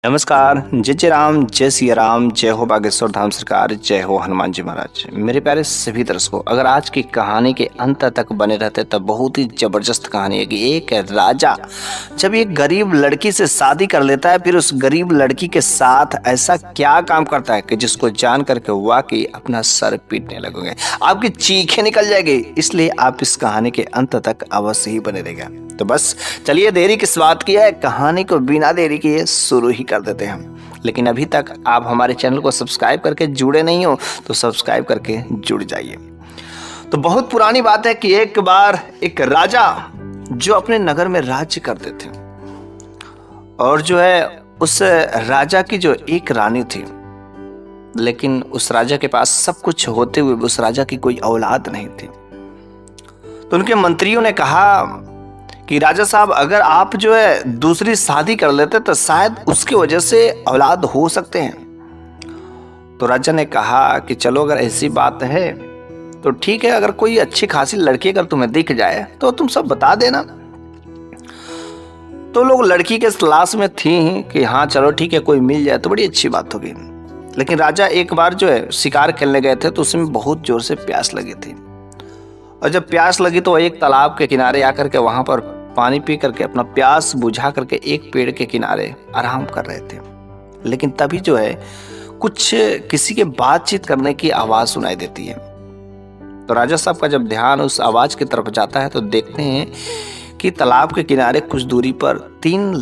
नमस्कार। जय जय राम, जय सिया राम, जय हो बागेश्वर धाम सरकार, जय हो हनुमान जी महाराज। मेरे प्यारे सभी दर्शकों, अगर आज की कहानी के अंत तक बने रहते तब बहुत ही जबरदस्त कहानी है कि एक राजा जब एक गरीब लड़की से शादी कर लेता है, फिर उस गरीब लड़की के साथ ऐसा क्या काम करता है कि जिसको जान करके वाकई अपना सर पीटने लगोगे, आपकी चीखें निकल जाएगी। इसलिए आप इस कहानी के अंत तक अवश्य ही बने रहेगा। तो बस चलिए, देरी किस बात की है, कहानी को बिना देरी किए शुरू ही कर देते हैं। लेकिन अभी तक आप हमारे चैनल को सब्सक्राइब करके जुड़े नहीं हो तो सब्सक्राइब करके जुड़ जाइए। तो बहुत पुरानी बात है कि एक बार एक राजा जो अपने नगर में राज्य करते थे, और जो है उस राजा की जो एक रानी थी, लेकिन उस राजा के पास सब कुछ होते हुए उस राजा की कोई औलाद नहीं थी। तो उनके मंत्रियों ने कहा कि राजा साहब, अगर आप जो है दूसरी शादी कर लेते तो शायद उसकी वजह से औलाद हो सकते हैं। तो राजा ने कहा कि चलो, अगर ऐसी बात है तो ठीक है, अगर कोई अच्छी खासी लड़की अगर तुम्हें दिख जाए तो तुम सब बता देना। तो लोग लड़की के तलाश में थी कि हाँ चलो ठीक है, कोई मिल जाए तो बड़ी अच्छी बात होगी। लेकिन राजा एक बार जो है शिकार खेलने गए थे तो उसमें बहुत जोर से प्यास लगी थी, और जब प्यास लगी तो एक तालाब के किनारे आकर के वहां पर पानी पी करके अपना प्यास बुझा करके एक पेड़ के किनारे आराम कर रहे थे। लेकिन तभी जो है कुछ किसी के बातचीत करने की आवाज सुनाई देती है। तो राजा साहब का जब ध्यान उस आवाज की तरफ जाता है तो देखते हैं कि तालाब के किनारे कुछ दूरी पर तीन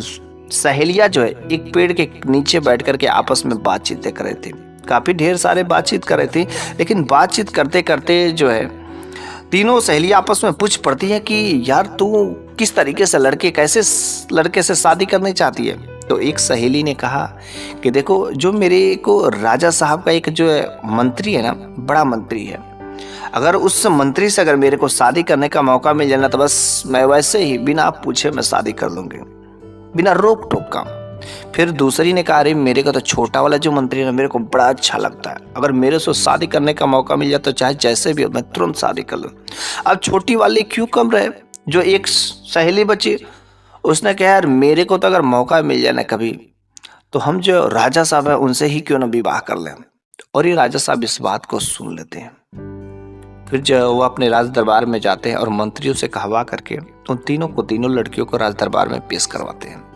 सहेलियां जो है एक पेड़ के नीचे बैठ करके आपस में बातचीत कर रही थी। काफी ढेर सारे बातचीत कर रही थी, लेकिन बातचीत करते करते जो है तीनों सहेलियां आपस में पूछ पड़ती है कि यार तू किस तरीके से कैसे लड़के से शादी करनी चाहती है। तो एक सहेली ने कहा कि देखो, जो मेरे को राजा साहब का एक जो है मंत्री है ना, बड़ा मंत्री है, अगर उस मंत्री से अगर मेरे को शादी करने का मौका मिल जाए ना तो बस मैं वैसे ही बिना पूछे मैं शादी कर लूंगी, बिना रोक टोक का। फिर दूसरी ने कहा, अरे मेरे को तो छोटा वाला जो मंत्री है ना, मेरे को बड़ा अच्छा लगता है, अगर मेरे से शादी करने का मौका मिल जाए तो चाहे जैसे भी हो मैं तुरंत शादी कर लूँ। अब छोटी वाली क्यों कम रहे, जो एक सहेली बची, उसने कहा यार मेरे को तो अगर मौका मिल जाए ना कभी, तो हम जो राजा साहब है उनसे ही क्यों ना विवाह कर लें। और ये राजा साहब इस बात को सुन लेते हैं। फिर जो वो अपने राज दरबार में जाते हैं और मंत्रियों से कहवा करके उन तीनों लड़कियों को राज दरबार में पेश करवाते हैं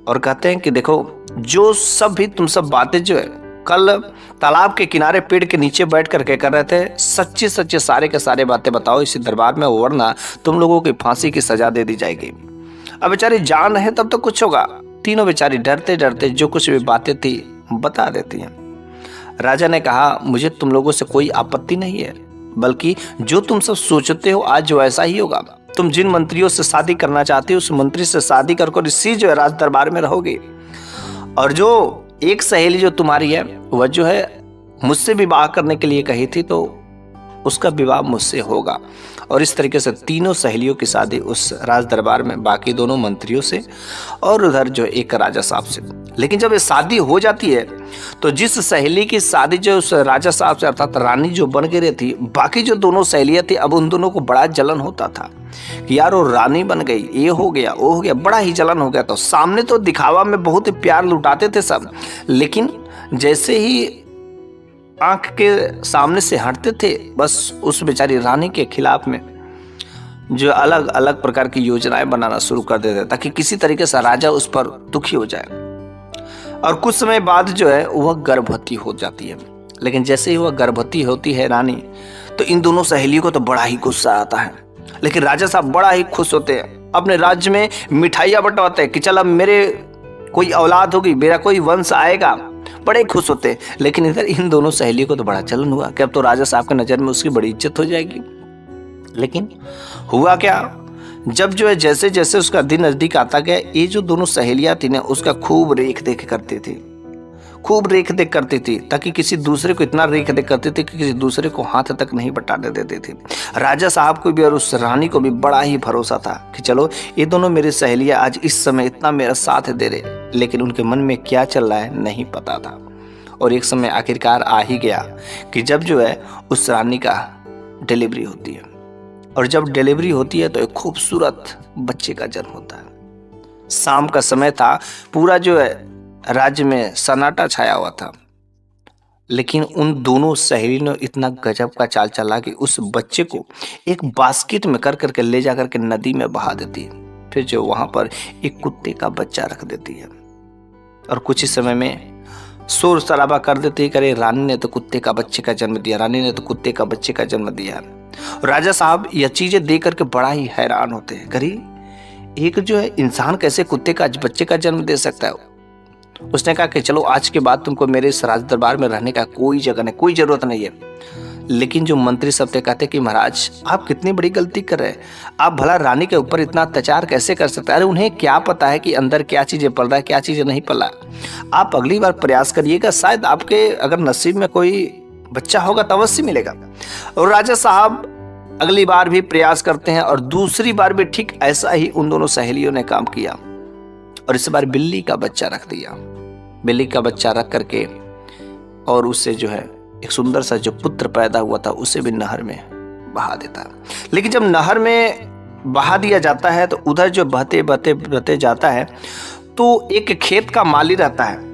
और कहते हैं कि देखो, जो सब भी तुम सब बातें जो है कल तालाब के किनारे पेड़ के नीचे बैठ करके कर रहे थे, सच्चे सच्चे सारे के सारे बातें बताओ इसी दरबार में, वरना तुम लोगों की फांसी की सजा दे दी जाएगी। अब बेचारी जान है तब तो कुछ होगा। तीनों बेचारी डरते डरते जो कुछ भी बातें थी बता देती हैं। राजा ने कहा, मुझे तुम लोगों से कोई आपत्ति नहीं है, बल्कि जो तुम सब सोचते हो आज जो ऐसा ही होगा। तुम जिन मंत्रियों से शादी करना चाहते हो उस मंत्री से शादी कर इसी जो है राज दरबार में रहोगे, और जो एक सहेली जो तुम्हारी है वह जो है मुझसे विवाह करने के लिए कही थी, तो उसका विवाह मुझसे होगा। और इस तरीके से तीनों सहेलियों की शादी उस राज दरबार में बाकी दोनों मंत्रियों से और उधर जो एक राजा साहब से। लेकिन जब ये शादी हो जाती है तो जिस सहेली की शादी जो उस राजा साहब से अर्थात रानी जो बन के रहती, बाकी जो दोनों सहेलियां थी, अब उन दोनों को बड़ा जलन होता था कि यार वो रानी बन गई, ये हो गया वो हो गया, बड़ा ही जलन हो गया। तो सामने तो दिखावा में बहुत ही प्यार लुटाते थे सब, लेकिन जैसे ही आंख के सामने से हटते थे बस उस बेचारी रानी के खिलाफ में जो अलग अलग प्रकार की योजनाएं बनाना शुरू कर देते ताकि किसी तरीके से राजा उस पर दुखी हो जाए। और कुछ समय बाद जो है वह गर्भवती हो जाती है। लेकिन जैसे ही वह गर्भवती होती है रानी, तो इन दोनों सहेलियों को तो बड़ा ही गुस्सा आता है। लेकिन राजा साहब बड़ा ही खुश होते हैं, अपने राज्य में मिठाइयां बंटवाते हैं कि चल अब मेरे कोई औलाद होगी, मेरा कोई वंश आएगा, बड़े खुश होते। लेकिन इधर इन दोनों सहेलियों को तो बड़ा जलन हुआ कि अब तो राजा साहब की नजर में उसकी बड़ी इज्जत हो जाएगी। लेकिन हुआ क्या, जब जो है जैसे जैसे उसका दिन नजदीक आता गया, ये जो दोनों सहेलियां थी ना उसका खूब रेख देख करती थी, खूब रेख देख करती थी, ताकि किसी दूसरे को इतना रेख देख करती थी कि किसी दूसरे को हाथ तक नहीं बटाने देती थी। राजा साहब को भी और उस रानी को भी बड़ा ही भरोसा था कि चलो ये दोनों मेरी सहेलियां आज इस समय इतना मेरा साथ दे रहे। लेकिन उनके मन में क्या चल रहा है नहीं पता था। और एक समय आखिरकार आ ही गया कि जब जो है उस रानी का डिलीवरी होती है, और जब डिलीवरी होती है तो एक खूबसूरत बच्चे का जन्म होता है। शाम का समय था, पूरा जो है राज्य में सन्नाटा छाया हुआ था। लेकिन उन दोनों सहेलियों ने इतना गजब का चाल चला कि उस बच्चे को एक बास्केट में कर करके ले जा करके नदी में बहा देती है। फिर जो वहां पर एक कुत्ते का बच्चा रख देती है और कुछ ही समय में शोर शराबा कर देती है, करे रानी ने तो कुत्ते का बच्चे का जन्म दिया, रानी ने तो कुत्ते का बच्चे का जन्म दिया। राजा साहब यह चीजें देख करके बड़ा ही हैरान होते हैं, करी एक जो है इंसान कैसे कुत्ते का बच्चे का जन्म दे सकता है। उसने कहा कि चलो आज के बाद तुमको मेरे इस राज दरबार में रहने का कोई जगह नहीं, कोई जरूरत नहीं है। लेकिन जो मंत्री सब थे कहते कि महाराज आप कितनी बड़ी गलती कर रहे हैं, आप भला रानी के ऊपर इतना अत्याचार कैसे कर सकते हैं। अरे उन्हें क्या पता है कि अंदर क्या चीजें पल रहा है, क्या चीजें नहीं पल रहा है। आप अगली बार प्रयास करिएगा, शायद आपके अगर नसीब में कोई बच्चा होगा तो अवश्य मिलेगा। और राजा साहब अगली बार भी प्रयास करते हैं और दूसरी बार भी ठीक ऐसा ही उन दोनों सहेलियों ने काम किया और इस बार बिल्ली का बच्चा रख दिया। बिल्ली का बच्चा रख करके और उससे जो है एक सुंदर सा जो पुत्र पैदा हुआ था उसे भी नहर में बहा देता। लेकिन जब नहर में बहा दिया जाता है तो उधर जो बहते बहते बहते जाता है तो एक खेत का माली रहता है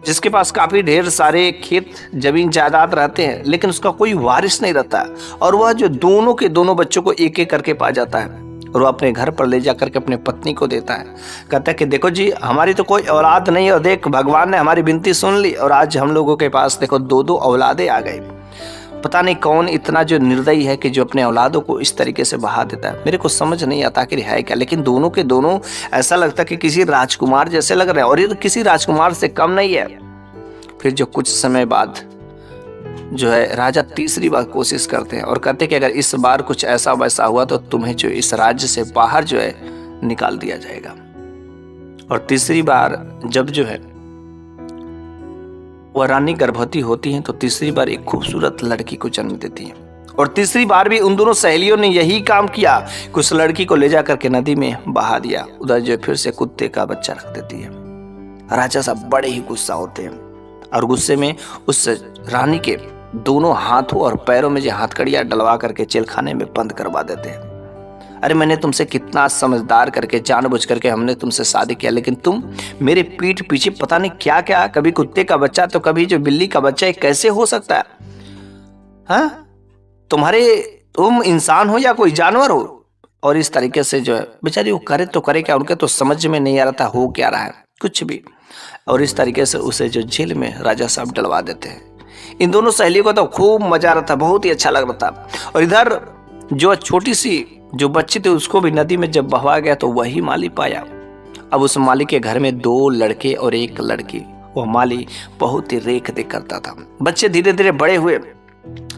जिसके पास काफी ढेर सारे खेत जमीन जायदाद रहते हैं, लेकिन उसका कोई वारिस नहीं रहता और वह जो दोनों के दोनों बच्चों को एक एक करके पा जाता है और वो अपने घर पर ले जाकर के अपने पत्नी को देता है। कहता है कि देखो जी हमारी तो कोई औलाद नहीं है और देख भगवान ने हमारी विनती सुन ली और आज हम लोगों के पास देखो दो दो औलादे आ गई। पता नहीं कौन इतना जो निर्दयी है कि जो अपने औलादों को इस तरीके से बहा देता है। मेरे को समझ नहीं आता कि है क्या, लेकिन दोनों के दोनों ऐसा लगता है कि किसी राजकुमार जैसे लग रहे हैं और ये तो किसी राजकुमार से कम नहीं है। फिर जो कुछ समय बाद जो है राजा तीसरी बार कोशिश करते हैं और कहते हैं कि अगर इस बार कुछ ऐसा वैसा हुआ तो तुम्हें जो इस राज्य से बाहर जो है निकाल दिया जाएगा। और तीसरी बार जब जो है वह रानी गर्भवती होती है तो तीसरी बार एक खूबसूरत लड़की को जन्म देती है और तीसरी बार भी उन दोनों सहेलियों ने यही काम किया कि उस लड़की को ले जाकर के नदी में बहा दिया। उधर जो फिर से कुत्ते का बच्चा रख देती है। राजा साहब बड़े ही गुस्सा होते हैं और गुस्से में उस रानी के दोनों हाथों और पैरों में जो हथकड़ियां डलवा करके जेलखाने में बंद करवा देते हैं। अरे मैंने तुमसे कितना समझदार करके जानबूझ करके हमने तुमसे शादी किया, लेकिन तुम मेरे पीठ पीछे पता नहीं क्या क्या, कभी कुत्ते का बच्चा तो कभी जो बिल्ली का बच्चा, कैसे हो सकता है? हाँ तुम इंसान हो या कोई जानवर हो? और इस तरीके से जो है बेचारी वो करे तो करे क्या, उनके तो समझ में नहीं आ रहा था हो क्या रहा है कुछ भी। और इस तरीके से उसे जो जेल में राजा साहब डलवा देते हैं। इन दोनों सहेलियों को तो खूब मजा आ रहा था, बहुत ही अच्छा लग रहा था। और इधर जो छोटी सी जो बच्ची थी उसको भी नदी में जब बहवा गया तो वही माली पाया। अब उस माली के घर में 2 लड़के और 1 लड़की। वह माली बहुत ही रेख देख करता था। बच्चे धीरे धीरे बड़े हुए,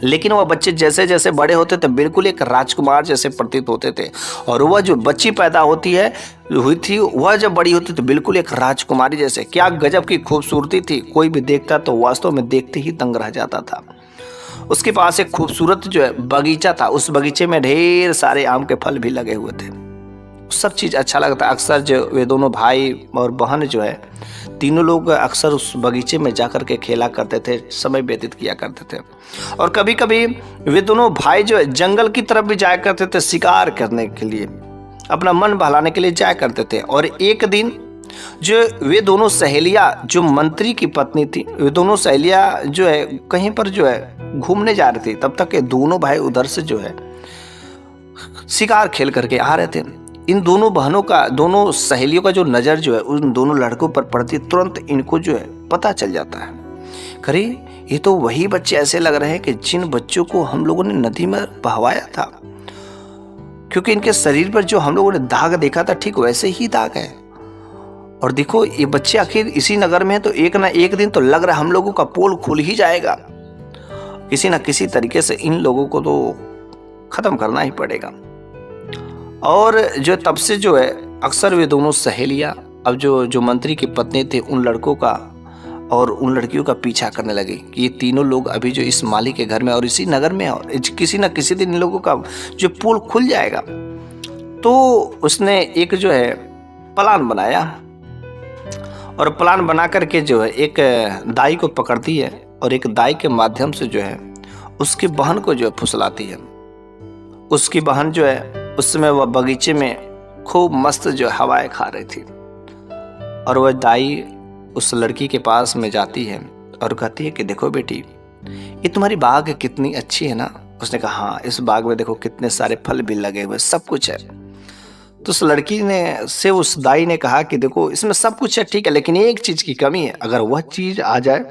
लेकिन वह बच्चे जैसे जैसे बड़े होते थे बिल्कुल एक राजकुमार जैसे प्रतीत होते थे। और वह जो बच्ची पैदा हुई थी वह जब बड़ी होती तो बिल्कुल एक राजकुमारी जैसे। क्या गजब की खूबसूरती थी, कोई भी देखता तो वास्तव में देखते ही दंग रह जाता था। उसके पास एक खूबसूरत जो है बगीचा था, उस बगीचे में ढेर सारे आम के फल भी लगे हुए थे। सब चीज अच्छा लगता। अक्सर जो वे दोनों भाई और बहन जो है तीनों लोग अक्सर उस बगीचे में जाकर के खेला करते थे, समय व्यतीत किया करते थे। और कभी कभी वे दोनों भाई जो है जंगल की तरफ भी जाया करते थे शिकार करने के लिए, अपना मन बहलाने के लिए जाया करते थे। और एक दिन जो वे दोनों सहेलियां जो मंत्री की पत्नी थी, वे दोनों सहेलियां जो है कहीं पर जो है घूमने जा रही थी, तब तक ये दोनों भाई उधर से जो है शिकार खेल करके आ रहे थे। इन दोनों बहनों का, दोनों सहेलियों का जो नजर जो है उन दोनों लड़कों पर पड़ती, तुरंत इनको जो है पता चल जाता है, अरे ये तो वही बच्चे ऐसे लग रहे हैं कि जिन बच्चों को हम लोगों ने नदी में बहवाया था, क्योंकि इनके शरीर पर जो हम लोगों ने दाग देखा था ठीक वैसे ही दाग है। और देखो ये बच्चे आखिर इसी नगर में है तो एक ना एक दिन तो लग रहा है हम लोगों का पोल खुल ही जाएगा। किसी ना किसी तरीके से इन लोगों को तो खत्म करना ही पड़ेगा। और जो तब से जो है अक्सर वे दोनों सहेलियां अब जो मंत्री की पत्नी थे उन लड़कों का और उन लड़कियों का पीछा करने लगे कि ये तीनों लोग अभी जो इस माली के घर में और इसी नगर में और किसी ना किसी दिन इन लोगों का जो पोल खुल जाएगा। तो उसने एक जो है प्लान बनाया और प्लान बना करके जो है एक दाई को पकड़ती है और एक दाई के माध्यम से जो है उसकी बहन को जो है फुसलाती है। उसकी बहन जो है उस समय वह बगीचे में खूब मस्त जो हवाएं खा रही थी और वह दाई उस लड़की के पास में जाती है और कहती है कि देखो बेटी, ये तुम्हारी बाग कितनी अच्छी है ना। उसने कहा हाँ, इस बाग में देखो कितने सारे फल भी लगे हुए, सब कुछ है। तो उस लड़की ने से उस दाई ने कहा कि देखो इसमें सब कुछ है ठीक है, लेकिन एक चीज की कमी है, अगर वह चीज आ जाए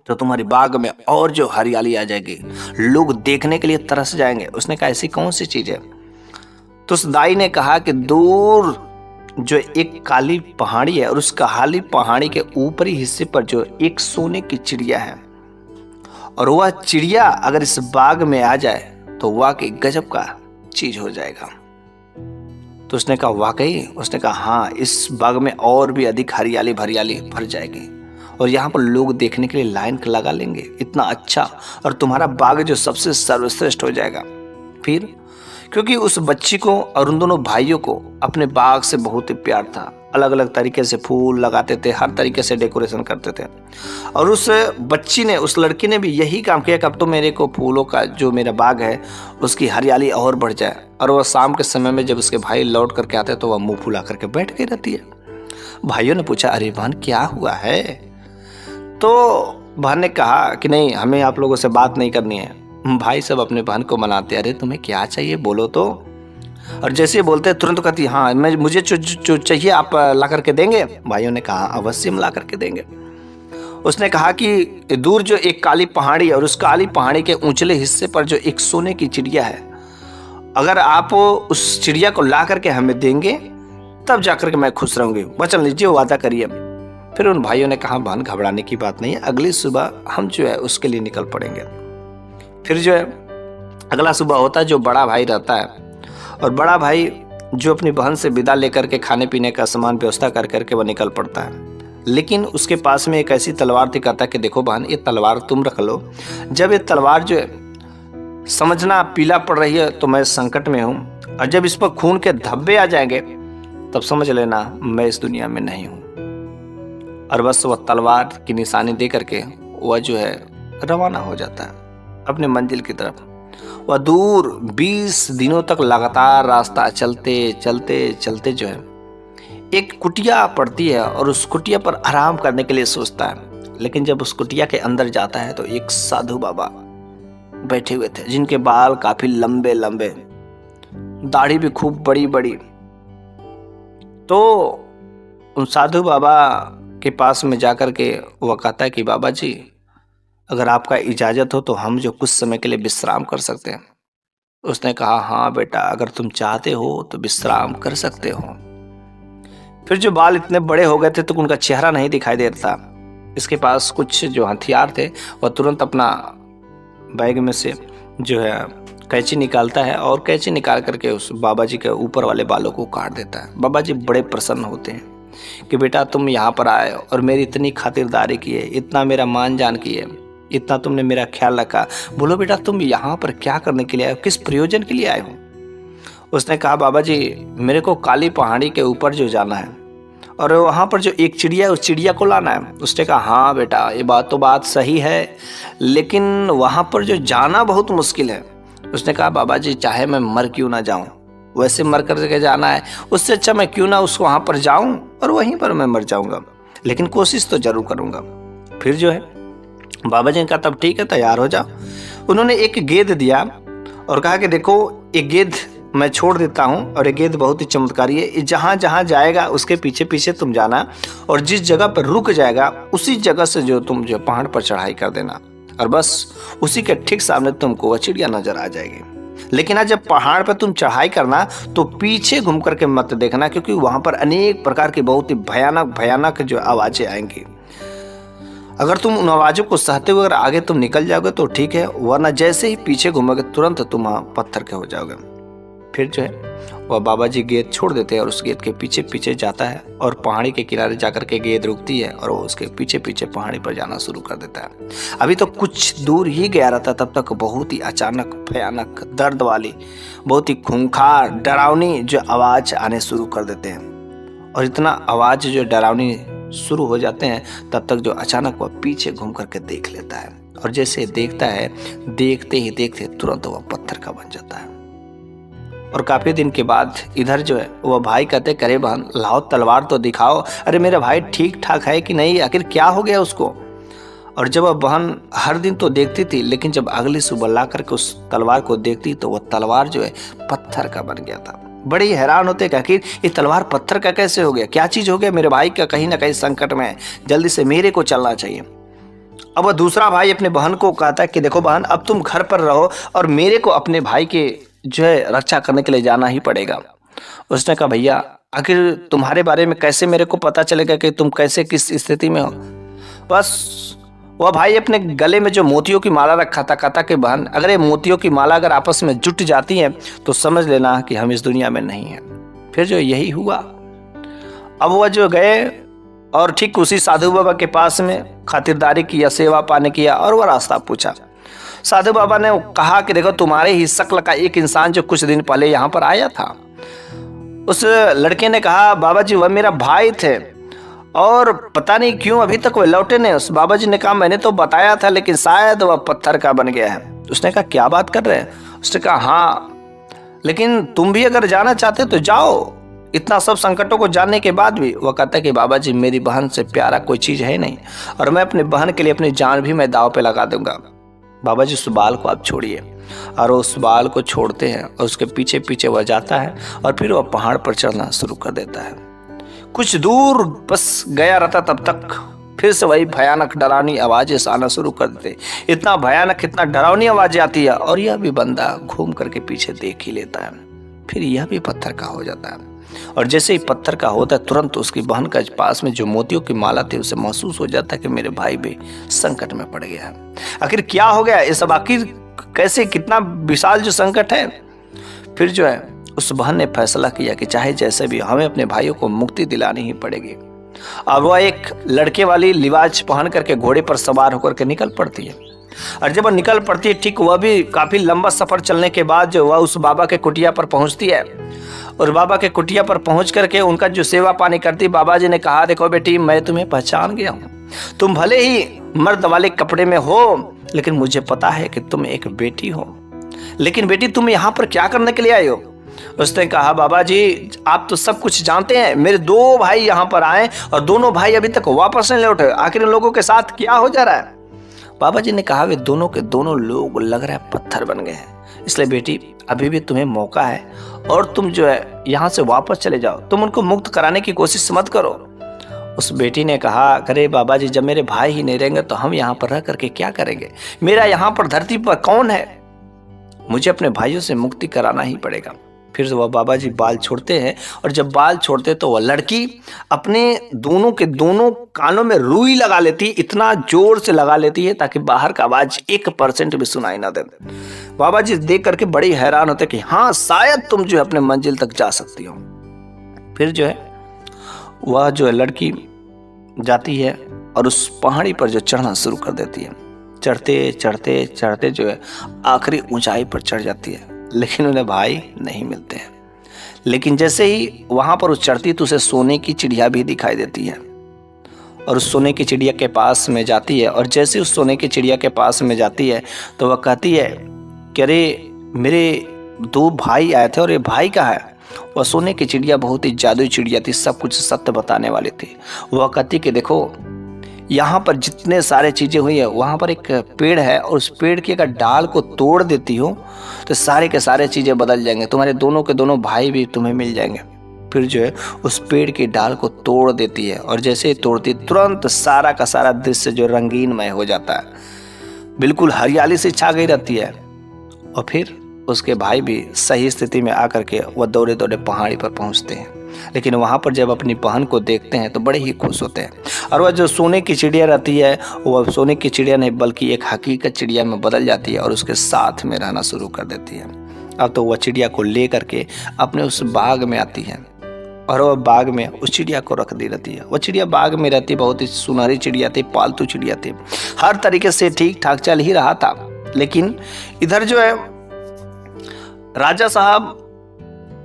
तो तुम्हारी बाग में और जो हरियाली आ जाएगी, लोग देखने के लिए तरस जाएंगे। उसने कहा ऐसी कौन सी चीज है। तो उस दाई ने कहा कि दूर जो एक काली पहाड़ी है और उस काली पहाड़ी के ऊपरी हिस्से पर जो एक सोने की चिड़िया है, और वह चिड़िया अगर इस बाग में आ जाए तो वाकई गजब का चीज हो जाएगा। तो उसने कहा वाकई। उसने कहा हाँ, इस बाग में और भी अधिक हरियाली भरियाली भर जाएगी और यहाँ पर लोग देखने के लिए लाइन लगा लेंगे, इतना अच्छा, और तुम्हारा बाग जो सबसे सर्वश्रेष्ठ हो जाएगा। फिर क्योंकि उस बच्ची को और उन दोनों भाइयों को अपने बाग से बहुत ही प्यार था, अलग अलग तरीके से फूल लगाते थे, हर तरीके से डेकोरेशन करते थे, और उस बच्ची ने, उस लड़की ने भी यही काम किया कि अब तो मेरे को फूलों का जो मेरा बाग है उसकी हरियाली और बढ़ जाए। और वह शाम के समय में जब उसके भाई लौट करके आते तो वह मुंह फुला करके बैठ गई रहती है। भाइयों ने पूछा अरे बहन क्या हुआ है। तो बहन ने कहा कि नहीं, हमें आप लोगों से बात नहीं करनी है। भाई सब अपने बहन को मनाते, अरे तुम्हें क्या चाहिए बोलो तो। और जैसे बोलते तुरंत कहती हाँ मुझे जो चाहिए आप ला करके देंगे। भाइयों ने कहा अवश्य हम ला करके देंगे। उसने कहा कि दूर जो एक काली पहाड़ी और उस काली पहाड़ी के ऊंचले हिस्से पर जो एक सोने की चिड़िया है, अगर आप उस चिड़िया को ला करके हमें देंगे तब जाकर के मैं खुश रहूंगी, वचन लीजिए, वादा करिए। फिर उन भाइयों ने कहा बहन घबराने की बात नहीं है, अगली सुबह हम जो है उसके लिए निकल पड़ेंगे। फिर जो है अगला सुबह होता है, जो बड़ा भाई रहता है और बड़ा भाई जो अपनी बहन से विदा लेकर के खाने पीने का सामान व्यवस्था कर करके वह निकल पड़ता है। लेकिन उसके पास में एक ऐसी तलवार थी, कहता है कि देखो बहन ये तलवार तुम रख लो, जब ये तलवार जो है समझना पीला पड़ रही है तो मैं संकट में हूँ, और जब इस पर खून के धब्बे आ जाएंगे तब समझ लेना मैं इस दुनिया में नहीं हूँ। और बस वह तलवार की निशानी दे करके वह जो है रवाना हो जाता है अपने मंजिल की तरफ। वह दूर 20 दिनों तक लगातार रास्ता चलते चलते चलते जो है एक कुटिया पड़ती है और उस कुटिया पर आराम करने के लिए सोचता है। लेकिन जब उस कुटिया के अंदर जाता है तो एक साधु बाबा बैठे हुए थे, जिनके बाल काफी लंबे लंबे, दाढ़ी भी खूब बड़ी बड़ी। तो उन साधु बाबा के पास में जाकर के वह कहता है कि बाबा जी अगर आपका इजाजत हो तो हम जो कुछ समय के लिए विश्राम कर सकते हैं। उसने कहा हाँ बेटा, अगर तुम चाहते हो तो विश्राम कर सकते हो। फिर जो बाल इतने बड़े हो गए थे तो उनका चेहरा नहीं दिखाई दे रहा था। इसके पास कुछ जो हथियार थे वह तुरंत अपना बैग में से जो है कैंची निकालता है और कैंची निकाल करके उस बाबा जी के ऊपर वाले बालों को काट देता है। बाबा जी बड़े प्रसन्न होते हैं कि बेटा तुम यहाँ पर आए और मेरी इतनी खातिरदारी की है, इतना मेरा मान जान की है, इतना तुमने मेरा ख्याल रखा। बोलो बेटा तुम यहाँ पर क्या करने के लिए आए हो, किस प्रयोजन के लिए आए हो। उसने कहा बाबा जी मेरे को काली पहाड़ी के ऊपर जो जाना है और वहाँ पर जो एक चिड़िया है उस चिड़िया को लाना है। उसने कहा हाँ बेटा ये बात सही है, लेकिन वहाँ पर जो जाना बहुत मुश्किल है। उसने कहा बाबा जी चाहे मैं मर क्यों ना जाऊँ, वैसे मर कर के जाना है, उससे अच्छा मैं क्यों ना उस वहाँ पर जाऊँ और वहीं पर मैं मर जाऊँगा, लेकिन कोशिश तो जरूर करूँगा। फिर जो है बाबा जी ने कहा तब ठीक है तैयार हो जाओ। उन्होंने एक गेंद दिया और कहा कि देखो एक गेंद मैं छोड़ देता हूँ और ये गेंद बहुत ही चमत्कारी है, जहाँ जहाँ जाएगा उसके पीछे पीछे तुम जाना और जिस जगह पर रुक जाएगा उसी जगह से जो तुम जो पहाड़ पर चढ़ाई कर देना और बस उसी के ठीक सामने तुमको वह चिड़िया नजर आ जाएगी। लेकिन आज जब पहाड़ पर तुम चढ़ाई करना तो पीछे घूम करके मत देखना, क्योंकि वहां पर अनेक प्रकार की बहुत ही भयानक भयानक जो आवाजें आएंगी। अगर तुम उन आवाजों को सहते हुए अगर आगे तुम निकल जाओगे तो ठीक है, वरना जैसे ही पीछे घूमोगे तुरंत तुम पत्थर के हो जाओगे। फिर जो है वह बाबा जी गेंद छोड़ देते हैं और उस गेंद के पीछे पीछे जाता है और पहाड़ी के किनारे जाकर के गेंद रुकती है और वो उसके पीछे पीछे पहाड़ी पर जाना शुरू कर देता है। अभी तो कुछ दूर ही गया रहता तब तक बहुत ही अचानक भयानक दर्द वाली बहुत ही खूंखार डरावनी जो आवाज आने शुरू कर देते हैं और इतना आवाज जो डरावनी शुरू हो जाते हैं तब तक जो अचानक वह पीछे घूम करके देख लेता है और जैसे देखता है देखते ही देखते तुरंत वह पत्थर का बन जाता है। और काफ़ी दिन के बाद इधर जो है वह भाई कहते करे बहन लाओ तलवार तो दिखाओ, अरे मेरा भाई ठीक ठाक है कि नहीं, आखिर क्या हो गया उसको। और जब वह बहन हर दिन तो देखती थी, लेकिन जब अगली सुबह ला करके उस तलवार को देखती तो वह तलवार जो है पत्थर का बन गया था। बड़े ही हैरान होते कि आखिर ये तलवार पत्थर का कैसे हो गया, क्या चीज़ हो गया, मेरे भाई का कहीं ना कहीं संकट में है, जल्दी से मेरे को चलना चाहिए। अब वह दूसरा भाई अपने बहन को कहता है कि देखो बहन अब तुम घर पर रहो और मेरे को अपने भाई के जो है रक्षा करने के लिए जाना ही पड़ेगा। उसने कहा भैया आखिर तुम्हारे बारे में कैसे मेरे को पता चलेगा कि तुम कैसे किस स्थिति में हो। बस वह भाई अपने गले में जो मोतियों की माला रखा था, कहता कि बहन अगर ये मोतियों की माला अगर आपस में जुट जाती हैं तो समझ लेना कि हम इस दुनिया में नहीं हैं। फिर जो यही हुआ। अब वह जो गए और ठीक उसी साधु बाबा के पास में खातिरदारी किया, सेवा पाने किया और वह रास्ता पूछा। साधु बाबा ने कहा कि देखो तुम्हारे ही शक्ल का एक इंसान जो कुछ दिन पहले यहाँ पर आया था। उस लड़के ने कहा बाबा जी वह मेरा भाई थे और पता नहीं क्यों अभी तक वह लौटे नहीं। उस बाबा जी ने कहा मैंने तो बताया था लेकिन शायद वह पत्थर का बन गया है। उसने कहा क्या बात कर रहे हैं। उसने कहा हाँ लेकिन तुम भी अगर जाना चाहते तो जाओ। इतना सब संकटों को जानने के बाद भी वह कहता है कि बाबा जी मेरी बहन से प्यारा कोई चीज़ है नहीं और मैं अपनी बहन के लिए अपनी जान भी मैं दांव पे लगा दूंगा। बाबा जी उस बाल को आप छोड़िए। और उस बाल को छोड़ते हैं और उसके पीछे पीछे वह जाता है और फिर वह पहाड़ पर चढ़ना शुरू कर देता है। कुछ दूर बस गया रहता तब तक फिर से वही भयानक डरावनी आवाज़ें आना शुरू कर देते। इतना भयानक इतना डरावनी आवाज़ें आती है और यह भी बंदा घूम करके पीछे देख ही लेता है। फिर यह भी पत्थर का हो जाता है और जैसे ही पत्थर का होता है तुरंत उसकी बहन का पास में जो मोतियों की माला थी उसे महसूस हो जाता है कि मेरे भाई भी संकट में पड़ गया है। आखिर क्या हो गया ये सब, आखिर कैसे, कितना विशाल जो संकट है। फिर जो है उस बहन ने फैसला किया कि चाहे जैसे भी हमें अपने भाइयों को मुक्ति दिलानी ही पड़ेगी। अब वह एक लड़के वाली लिबास पहन करके घोड़े पर सवार होकर के निकल पड़ती है और जब वह निकल पड़ती है ठीक वह भी काफी लंबा सफर चलने के बाद जो वह उस बाबा के कुटिया पर पहुंचती है और बाबा के कुटिया पर पहुंच करके उनका जो सेवा पानी करती। बाबा जी ने कहा देखो बेटी मैं तुम्हें पहचान गया हूँ, तुम भले ही मर्द वाले कपड़े में हो लेकिन मुझे पता है कि तुम एक बेटी हो। लेकिन बेटी तुम यहाँ पर क्या करने के लिए आई हो। उसने कहा बाबा जी आप तो सब कुछ जानते हैं, मेरे दो भाई यहाँ पर आए और दोनों भाई अभी तक वापस नहीं लौटे, आखिर इन लोगों के साथ क्या हो जा रहा है। बाबा जी ने कहा वे दोनों के दोनों लोग लग रहा है पत्थर बन गए हैं, इसलिए बेटी अभी भी तुम्हें मौका है और तुम जो है यहाँ से वापस चले जाओ, तुम उनको मुक्त कराने की कोशिश मत करो। उस बेटी ने कहा अरे बाबा जी जब मेरे भाई ही नहीं रहेंगे तो हम यहाँ पर रह करके क्या करेंगे, मेरा यहाँ पर धरती पर कौन है, मुझे अपने भाइयों से मुक्ति कराना ही पड़ेगा। फिर वह बाबा जी बाल छोड़ते हैं और जब बाल छोड़ते तो वह लड़की अपने दोनों के दोनों कानों में रुई लगा लेती, इतना जोर से लगा लेती है ताकि बाहर का आवाज 1% भी सुनाई ना दे। बाबा जी देख करके बड़ी हैरान होते कि हाँ शायद तुम जो है अपने मंजिल तक जा सकती हो। फिर जो है वह जो है लड़की जाती है और उस पहाड़ी पर जो चढ़ना शुरू कर देती है। चढ़ते चढ़ते चढ़ते जो है आखिरी ऊंचाई पर चढ़ जाती है लेकिन उन्हें भाई नहीं मिलते हैं। लेकिन जैसे ही वहां पर उस चढ़ती तो उसे सोने की चिड़िया भी दिखाई देती है और उस सोने की चिड़िया के पास में जाती है और जैसे उस सोने की चिड़िया के पास में जाती है तो वह कहती है कि अरे मेरे दो भाई आए थे और ये भाई कहाँ है। वह सोने की चिड़िया बहुत ही जादुई चिड़िया थी, सब कुछ सत्य बताने वाली थी। वह कहती कि देखो यहाँ पर जितने सारे चीज़ें हुई है वहाँ पर एक पेड़ है और उस पेड़ की अगर डाल को तोड़ देती हो तो सारे के सारे चीज़ें बदल जाएंगे, तुम्हारे दोनों के दोनों भाई भी तुम्हें मिल जाएंगे। फिर जो है उस पेड़ की डाल को तोड़ देती है और जैसे ही तोड़ती तुरंत सारा का सारा दृश्य जो रंगीनमय हो जाता है, बिल्कुल हरियाली से छा गई रहती है। और फिर उसके भाई भी सही स्थिति में आकर के वह दौड़े दौड़े पहाड़ी पर पहुँचते हैं। लेकिन वहाँ पर जब अपनी बहन को देखते हैं तो बड़े ही खुश होते हैं और वह जो सोने की चिड़िया रहती है वह सोने की चिड़िया नहीं बल्कि एक हकीकत चिड़िया में बदल जाती है और उसके साथ में रहना शुरू कर देती है। अब तो वह चिड़िया को ले करके अपने उस बाग में आती है और वह बाग में उस चिड़िया को रख दी रहती है। वह चिड़िया बाग में रहती, बहुत ही सुनहरी चिड़िया थी, पालतू चिड़िया थी, हर तरीके से ठीक ठाक चल ही रहा था। लेकिन इधर जो है राजा साहब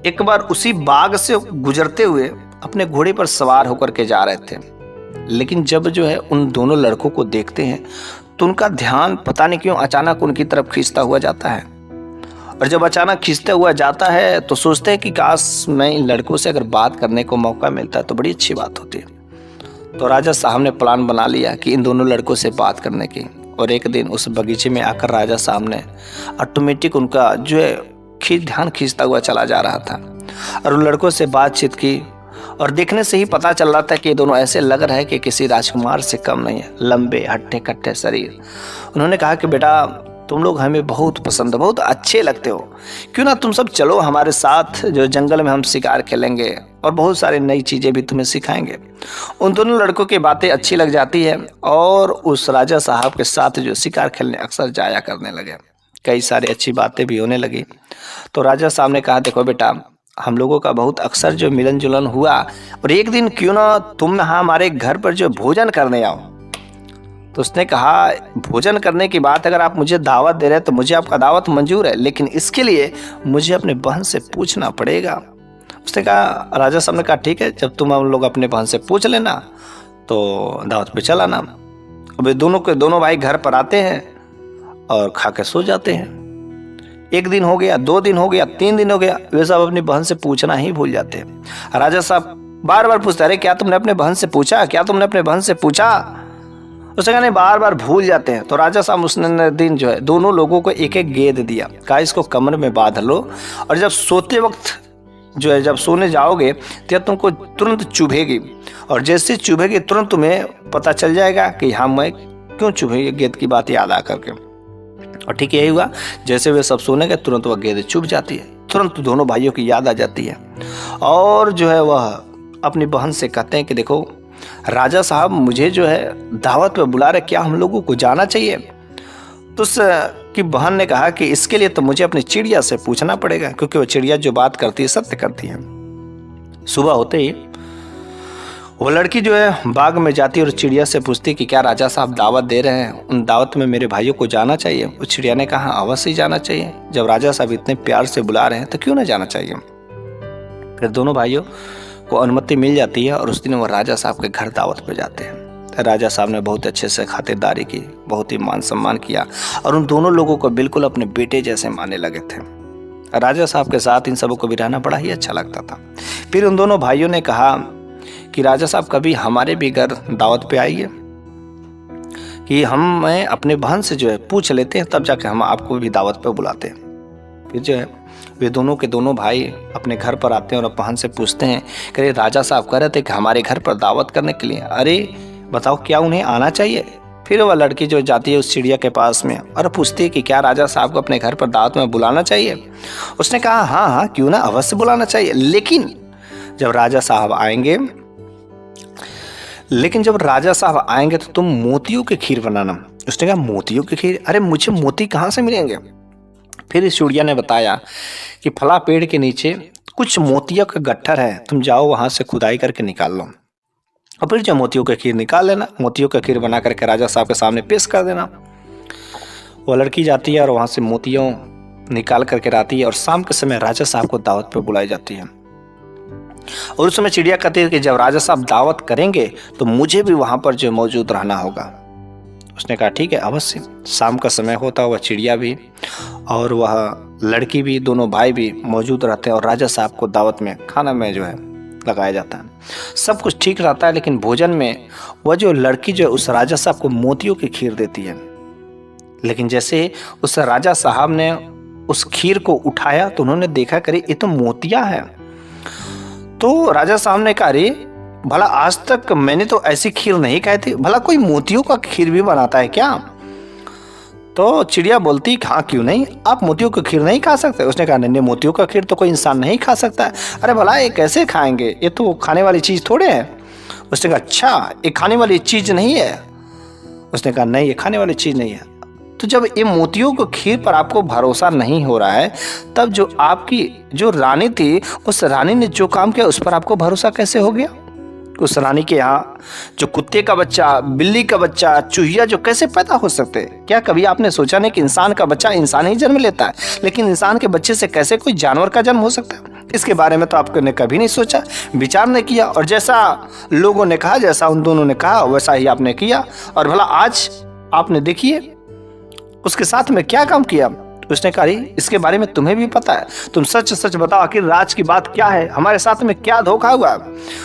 एक बार उसी बाग से गुजरते हुए अपने घोड़े पर सवार होकर के जा रहे थे। लेकिन जब जो है उन दोनों लड़कों को देखते हैं तो उनका ध्यान पता नहीं क्यों अचानक उनकी तरफ खींचता हुआ जाता है और जब अचानक खींचते हुआ जाता है तो सोचते हैं कि काश मैं इन लड़कों से अगर बात करने को मौका मिलता है तो बड़ी अच्छी बात होती है। तो राजा साहब ने प्लान बना लिया कि इन दोनों लड़कों से बात करने की। और एक दिन उस बगीचे में आकर राजा साहब ने ऑटोमेटिक उनका जो है ध्यान खींचता हुआ चला जा रहा था और उन लड़कों से बातचीत की। और देखने से ही पता चल रहा था कि ये दोनों ऐसे लग रहे हैं कि किसी राजकुमार से कम नहीं है, लंबे हट्टे कट्टे शरीर। उन्होंने कहा कि बेटा तुम लोग हमें बहुत पसंद, बहुत अच्छे लगते हो, क्यों ना तुम सब चलो हमारे साथ, जो जंगल में हम शिकार खेलेंगे और बहुत सारी नई चीज़ें भी तुम्हें सिखाएंगे। उन दोनों लड़कों की बातें अच्छी लग जाती है और उस राजा साहब के साथ जो शिकार खेलने अक्सर जाया करने लगे। कई सारी अच्छी बातें भी होने लगी। तो राजा साहब ने कहा देखो बेटा, हम लोगों का बहुत अक्सर जो मिलन जुलन हुआ, और एक दिन क्यों ना तुम यहाँ हमारे घर पर जो भोजन करने आओ। तो उसने कहा भोजन करने की बात अगर आप मुझे दावत दे रहे हैं तो मुझे आपका दावत मंजूर है, लेकिन इसके लिए मुझे अपने बहन से पूछना पड़ेगा। उसने कहा, राजा साहब ने कहा ठीक है, जब तुम हम लोग अपने बहन से पूछ लेना तो दावत पे चल आना। अब दोनों भाई घर पर आते हैं और खा के सो जाते हैं। एक दिन हो गया, 2 दिन हो गया, 3 दिन हो गया, वे सब अपनी बहन से पूछना ही भूल जाते हैं। राजा साहब बार बार पूछते, अरे क्या तुमने अपने बहन से पूछा, क्या तुमने अपने बहन से पूछा? उसने कहा बार बार भूल जाते हैं। तो राजा साहब उसने दिन जो है दोनों लोगों को एक एक गेंद दिया, कहा इसको कमर में बांध लो और जब सोते वक्त जो है, जब सोने जाओगे तो तुमको तुरंत चुभेगी, और जैसे चुभेगी तुरंत तुम्हें पता चल जाएगा कि हाँ मैं क्यों चुभे, गेंद की बात याद आ करके। और ठीक यही हुआ, जैसे वे सब सोने गए तुरंत वह गेंद चुभ जाती है, तुरंत दोनों भाइयों की याद आ जाती है। और जो है वह अपनी बहन से कहते हैं कि देखो राजा साहब मुझे जो है दावत पे बुला रहे, क्या हम लोगों को जाना चाहिए? तो उसकी बहन ने कहा कि इसके लिए तो मुझे अपनी चिड़िया से पूछना पड़ेगा, क्योंकि वो चिड़िया जो बात करती है सत्य करती है। सुबह होते ही वो लड़की जो है बाग में जाती है और चिड़िया से पूछती कि क्या राजा साहब दावत दे रहे हैं, उन दावत में मेरे भाइयों को जाना चाहिए? उस चिड़िया ने कहा अवश्य ही जाना चाहिए, जब राजा साहब इतने प्यार से बुला रहे हैं तो क्यों ना जाना चाहिए। फिर दोनों भाइयों को अनुमति मिल जाती है और उस दिन वो राजा साहब के घर दावत पे जाते हैं। राजा साहब ने बहुत अच्छे से खातिरदारी की, बहुत ही मान सम्मान किया और उन दोनों लोगों को बिल्कुल अपने बेटे जैसे मानने लगे थे। राजा साहब के साथ इन सबों को भी रहना बड़ा ही अच्छा लगता था। फिर उन दोनों भाइयों ने कहा कि राजा साहब कभी हमारे भी घर दावत पे आइए, कि मैं अपने बहन से जो है पूछ लेते हैं, तब जाके हम आपको भी दावत पे बुलाते हैं। फिर जो है वे दोनों के दोनों भाई अपने घर पर आते हैं और बहन से पूछते हैं कि राजा साहब कह रहे थे कि हमारे घर पर दावत करने के लिए, अरे बताओ क्या उन्हें आना चाहिए? फिर वह लड़की जो जाती है उस चिड़िया के पास में और पूछती है कि क्या राजा साहब को अपने घर पर दावत में बुलाना चाहिए? उसने कहा हाँ हाँ क्यों ना, अवश्य बुलाना चाहिए, लेकिन जब राजा साहब आएंगे तो तुम मोतियों की खीर बनाना। उसने कहा मोतियों की खीर? अरे मुझे मोती कहाँ से मिलेंगे? फिर इस चिड़िया ने बताया कि फला पेड़ के नीचे कुछ मोतियों का गट्ठर है, तुम जाओ वहां से खुदाई करके निकाल लो और फिर जो मोतियों का खीर निकाल लेना, मोतियों का खीर बना करके राजा साहब के सामने पेश कर देना। वो लड़की जाती है और वहां से मोतियों निकाल करके लाती है और शाम के समय राजा साहब को दावत पे बुलाई जाती है। और उस समय चिड़िया कहती है कि जब राजा साहब दावत करेंगे तो मुझे भी वहां पर जो मौजूद रहना होगा। उसने कहा ठीक है अवश्य। शाम का समय होता, वह चिड़िया भी और वह लड़की भी, दोनों भाई भी मौजूद रहते हैं और राजा साहब को दावत में खाना में जो है लगाया जाता है। सब कुछ ठीक रहता है, लेकिन भोजन में वह जो लड़की जो है उस राजा साहब को मोतियों की खीर देती है। लेकिन जैसे उस राजा साहब ने उस खीर को उठाया तो उन्होंने देखा करे ये तो मोतिया है। तो राजा साहब ने कहा अरे भला आज तक मैंने तो ऐसी खीर नहीं खाई थी, भला कोई मोतियों का खीर भी बनाता है क्या? तो चिड़िया बोलती हाँ क्यों नहीं, आप मोतियों की खीर नहीं खा सकते? उसने कहा नहीं, मोतियों का खीर तो कोई इंसान नहीं खा सकता है। अरे भला ये कैसे खाएंगे, ये तो खाने वाली चीज़ थोड़े है। उसने कहा अच्छा ये खाने वाली चीज़ नहीं है? उसने कहा नहीं ये खाने वाली चीज़ नहीं है। तो जब ये मोतियों को खीर पर आपको भरोसा नहीं हो रहा है, तब जो आपकी जो रानी थी उस रानी ने जो काम किया उस पर आपको भरोसा कैसे हो गया? उस रानी के यहाँ जो कुत्ते का बच्चा, बिल्ली का बच्चा, चूहिया जो कैसे पैदा हो सकते हैं? क्या कभी आपने सोचा नहीं कि इंसान का बच्चा इंसान ही जन्म लेता है, लेकिन इंसान के बच्चे से कैसे कोई जानवर का जन्म हो सकता है? इसके बारे में तो आपने कभी नहीं सोचा, विचार नहीं किया, और जैसा लोगों ने कहा, जैसा उन दोनों ने कहा वैसा ही आपने किया। और भला आज आपने देखिए उसके साथ में क्या काम किया। उसने कहा अरे इसके बारे में तुम्हें भी पता है, तुम सच सच बताओ आखिर राज की बात क्या है, हमारे साथ में क्या धोखा हुआ।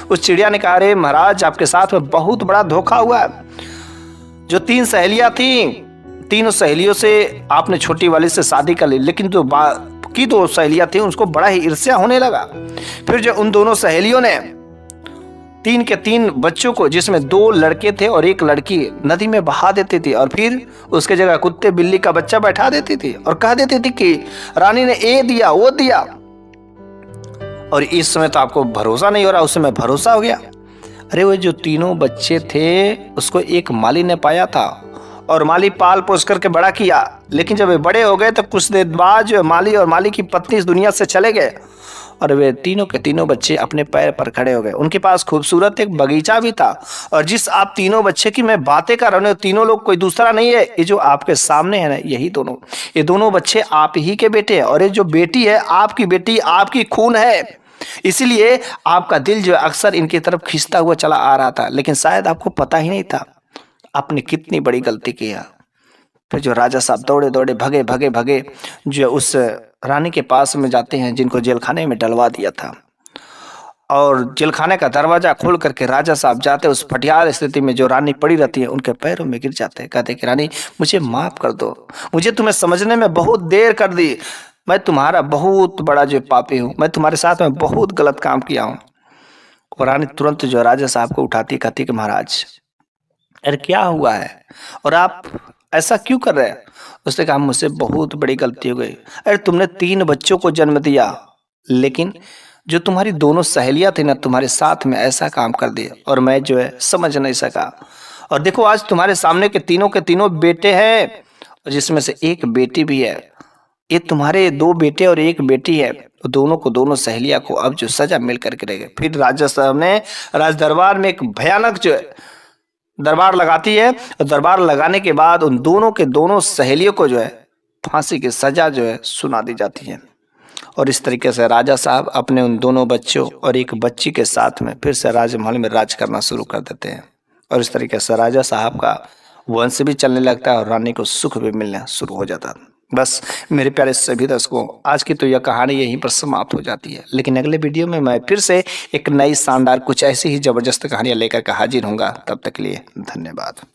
उस चिड़िया ने कहा अरे महाराज आपके साथ में बहुत बड़ा धोखा हुआ। जो 3 सहेलियां थी, तीनों सहेलियों से आपने छोटी वाली से शादी कर ली, लेकिन जो बाकी 2 सहेलियां थी उसको बड़ा ही ईर्ष्या होने लगा। फिर जो उन दोनों सहेलियों ने 3 के 3 बच्चों को, जिसमें 2 लड़के थे और 1 लड़की, नदी में बहा देती थी और फिर उसके जगह कुत्ते बिल्ली का बच्चा बैठा देती थी और कह देती थी कि रानी ने ये दिया वो दिया। और इस समय तो आपको भरोसा नहीं हो रहा, उस समय भरोसा हो गया। अरे वो जो तीनों बच्चे थे उसको एक माली ने पाया था और माली पाल पोस करके बड़ा किया, लेकिन जब वे बड़े हो गए तो कुछ देर बाद जो माली और माली की पत्नी इस दुनिया से चले गए और वे तीनों के तीनों बच्चे अपने पैर पर खड़े हो गए। उनके पास खूबसूरत एक बगीचा भी था और जिस आप तीनों बच्चे की मैं बातें कर रहा हूँ, तीनों लोग कोई दूसरा नहीं है, ये जो आपके सामने है ना, यही दोनों, ये दोनों बच्चे आप ही के बेटे हैं और ये जो बेटी है आपकी बेटी, आपकी खून है। इसीलिए आपका दिल जो अक्सर इनकी तरफ खींचता हुआ चला आ रहा था, लेकिन शायद आपको पता ही नहीं था आपने कितनी बड़ी गलती की है। फिर जो राजा साहब दौड़े दौड़े भगे भगे भगे जो उस रानी के पास में जाते हैं जिनको जेल खाने में डलवा दिया था, और जेल खाने का दरवाजा खोल करके राजा साहब जाते उस फटियार स्थिति में जो रानी पड़ी रहती है उनके पैरों में गिर जाते हैं, कहते कि रानी मुझे माफ कर दो, मुझे तुम्हें समझने में बहुत देर कर दी, मैं तुम्हारा बहुत बड़ा जो पापी हूँ, मैं तुम्हारे साथ में बहुत गलत काम किया हूँ। और रानी तुरंत जो राजा साहब को उठाती, कहती कि महाराज अरे क्या हुआ है और आप ऐसा क्यों कर रहे हैं। उसने कहा मुझसे बहुत बड़ी गलती हो गई। अरे तुमने 3 बच्चों को जन्म दिया, लेकिन जो तुम्हारी दोनों सहेलियां थी ना, तुम्हारे साथ में ऐसा काम कर दिया और मैं जो है समझ नहीं सका। और देखो आज तुम्हारे सामने के तीनों बेटे हैं और जिसमें से एक बेटी भी है। ये तुम्हारे 2 बेटे और 1 बेटी है, तो दोनों को, दोनों सहेलियां को अब जो सजा मिल करके रह गए। फिर राजा साहब ने राज दरबार में एक भयानक जो है दरबार लगाती है और दरबार लगाने के बाद उन दोनों के दोनों सहेलियों को जो है फांसी की सजा जो है सुना दी जाती है। और इस तरीके से राजा साहब अपने उन दोनों बच्चों और 1 बच्ची के साथ में फिर से राजमहल में राज करना शुरू कर देते हैं और इस तरीके से राजा साहब का वंश भी चलने लगता है और रानी को सुख भी मिलना शुरू हो जाता है। बस मेरे प्यारे सभी दर्शकों, आज की तो यह कहानी यहीं पर समाप्त हो जाती है, लेकिन अगले वीडियो में मैं फिर से एक नई शानदार कुछ ऐसी ही जबरदस्त कहानियां लेकर के हाजिर होऊंगा। तब तक के लिए धन्यवाद।